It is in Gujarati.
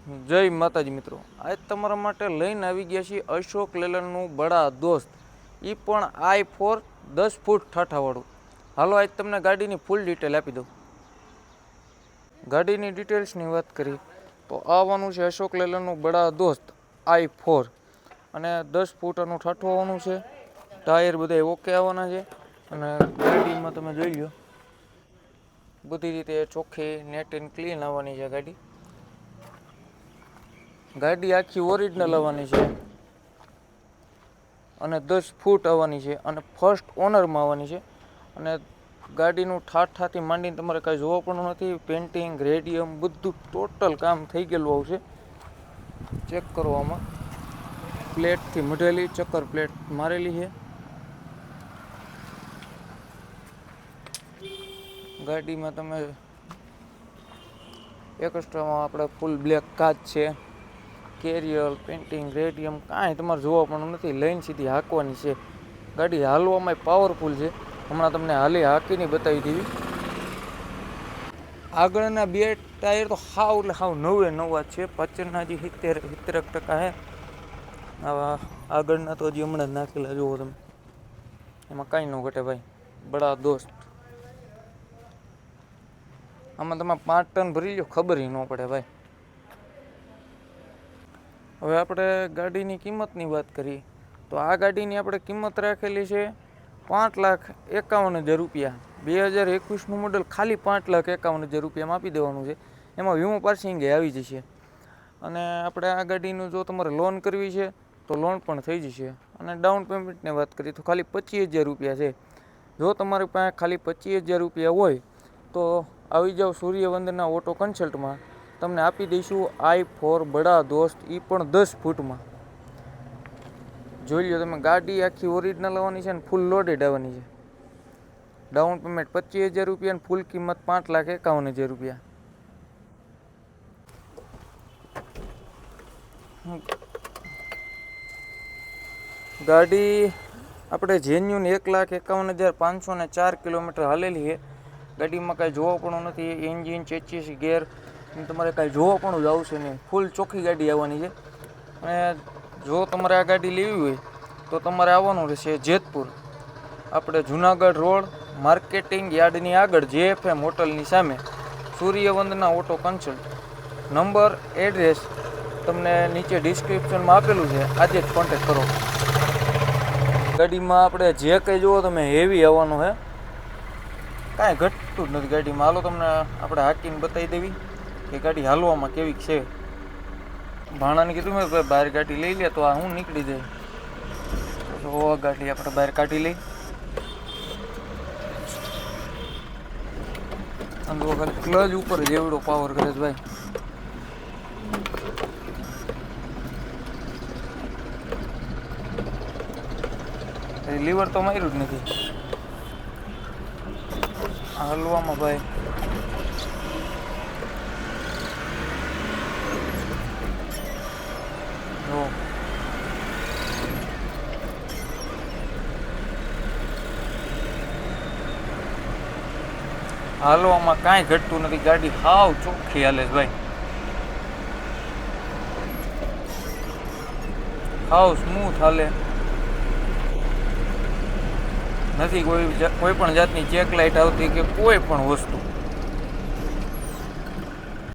જય માતાજી મિત્રો, આજ તમારા માટે લઈને આવી ગયા છીએ અશોક લેલનનું બડા દોસ્ત, એ પણ i4 10 ફૂટ ઠાઠાવાળું. હાલો આજ તમને ગાડીની ફૂલ ડિટેલ આપી દઉં. ગાડીની ડિટેલ્સની વાત કરી તો આવવાનું છે અશોક લેલનનું બડા દોસ્ત i4 અને 10 ફૂટનું ઠાઠું આવવાનું છે. ટાયર બધા ઓકે આવવાના છે અને ગાડીમાં તમે જોઈ લો બધી રીતે ચોખ્ખી નેટ એન્ડ ક્લીન આવવાની છે ગાડી. ગાડી આખી ઓરિજિનલ આવવાની છે અને 10 ફૂટ આવવાની છે અને ફર્સ્ટ ઓનરમાં આવવાની છે. અને ગાડીનું ઠાઠાથી માંડીને તમારે કાંઈ જોવા પણ નથી. પેન્ટિંગ રેડિયમ બધું ટોટલ કામ થઈ ગયેલું આવશે. ચેક કરો, આમાં પ્લેટથી મઢેલી ચક્કર પ્લેટ મારેલી છે. ગાડીમાં તમે એક્સ્ટ્રામાં આપણે ફૂલ બ્લેક કાચ છે. કેરિયર પેન્ટિંગ રેડિયમ કાંઈ તમારે જોવા પણ નથી. લઈને સીધી હાંકવાની છે. ગાડી હાલવામાં પાવરફુલ છે. હમણાં તમને હાલી હાંકીને બતાવી દેવી. આગળના બે ટાયર તો હાવ એટલે હાવ નવે નવા છે. પાછળના હજી 70% છે. આવા આગળના તો હજી હમણાં જ નાખેલા જુઓ તમે, એમાં કાંઈ ન ઘટે ભાઈ. બડા દોસ્ત આમાં તમે 5 ટન ભરી લો ખબર ન પડે ભાઈ. હવે આપણે ગાડીની કિંમતની વાત કરીએ તો આ ગાડીની આપણે કિંમત રાખેલી છે 5,51,000 રૂપિયા. 2021નું મોડલ ખાલી 5,51,000 રૂપિયામાં આપી દેવાનું છે. એમાં વીમો પાર્સિંગ આવી જશે. અને આપણે આ ગાડીનું જો તમારે લોન કરવી છે તો લોન પણ થઈ જશે. અને ડાઉન પેમેન્ટની વાત કરીએ તો ખાલી 25,000 રૂપિયા છે. જો તમારી પાસે ખાલી 25,000 રૂપિયા હોય તો આવી જાઓ સૂર્યવંદના ઓટો કન્સલ્ટમાં. તમને આપી દઈશું i4 બડા દોસ્ત, એ પણ 10 ફૂટમાં. જોઈ લો તમે, ગાડી આખી ઓરિજિનલ આવવાની છે અને ફૂલ લોડેડ આવવાની છે. ડાઉન પેમેન્ટ 25,000 રૂપિયા અને ફૂલ કિંમત 5,51,000 રૂપિયા. ગાડી આપણે જેન્યુન 1,51,504 કિલોમીટર હાલેલી છે. ગાડીમાં કાંઈ જોવા પણ નથી. એન્જિન ચેચીસ ગેર તમારે કાંઈ જોવા પણ જ આવશે નહીં. ફૂલ ચોખ્ખી ગાડી આવવાની છે. અને જો તમારે આ ગાડી લેવી હોય તો તમારે આવવાનું રહેશે જેતપુર. આપણે જુનાગઢ રોડ માર્કેટિંગ યાર્ડની આગળ JFM હોટલની સામે સૂર્યવંદના ઓટો કન્સલ્ટ. નંબર એડ્રેસ તમને નીચે ડિસ્ક્રિપ્શનમાં આપેલું છે. આજે જ કોન્ટેક્ટ કરો. ગાડીમાં આપણે જે કંઈ જુઓ તમે હેવી આવવાનું છે, કાંઈ ઘટતું જ નથી ગાડીમાં. હાલો તમને આપણે હાકીને બતાવી દેવી કે ગાડી હાલવામાં કેવી છે. ભાણાને કીધું મેં ભાઈ બહાર ગાડી લઈ લે તો આ હું નીકળી જાય. તો ગાડી આપણે બહાર કાઢી લઈ અને ખાલી ક્લચ ઉપર જ એવડો પાવર કરે છે ભાઈ. લીવર તો માર્યું જ નથી હલવામાં ભાઈ. જો હાલવામાં કાંઈ ઘટતું નથી. ગાડી હાવ ચોખ્ખી હાલે છે ભાઈ. હાવ સ્મૂથ હાલે. નથી કોઈ પણ જાતની ચેક લાઇટ આવતી કે કોઈ પણ વસ્તુ.